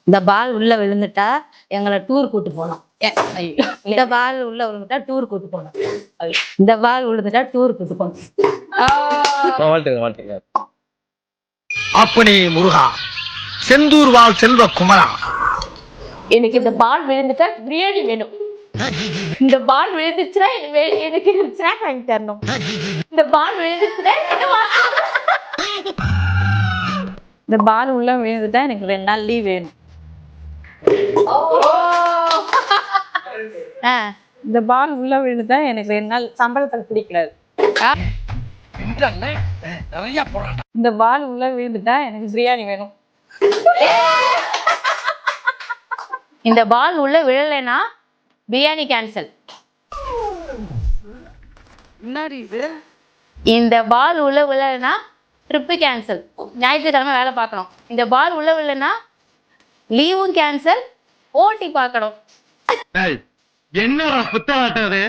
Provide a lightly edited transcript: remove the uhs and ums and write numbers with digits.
இந்த பால் உள்ள விழுந்துட்டா எங்களை டூர் கூட்டு போனோம். இந்த பால் உள்ள விழுந்துட்டா டூர் கூட்டு போனோம். இந்த பால் விழுந்துட்டா டூர் கூட்டு போனோம். அப்பனே முருகா, செந்தூர் வாழ் செல்வ குமரா, எனக்கு இந்த பால் விழுந்துட்டா பிரியாணி வேணும். இந்த பால் விழுந்துச்சுன்னா எனக்கு ஸ்நாக் வாங்கி தரணும். இந்த பால் விழுந்துச்சுன்னா இந்த பால் உள்ள விழுந்துட்டா எனக்கு 2 நாள் லீவ் வேணும். இந்த பால் உள்ள விழுந்துட்டா எனக்கு 2 நாள் சம்பளத்துக்கு பிடிக்காது. இந்த பால் உள்ள விழுந்துட்டா எனக்கு பிரியாணி வேணும். இந்த பால் உள்ள விழலைன்னா பிரியாணி கேன்சல். இந்த பால் உள்ள விழலைன்னா ட்ரிப்பு கேன்சல். ஞாயிற்றுக்கிழமை வேலை பார்க்கணும். இந்த பால் உள்ள விழலைன்னா லீவும் கேன்சல், ஓட்டி பார்க்கணும். என்னடா புத்தாட்டது?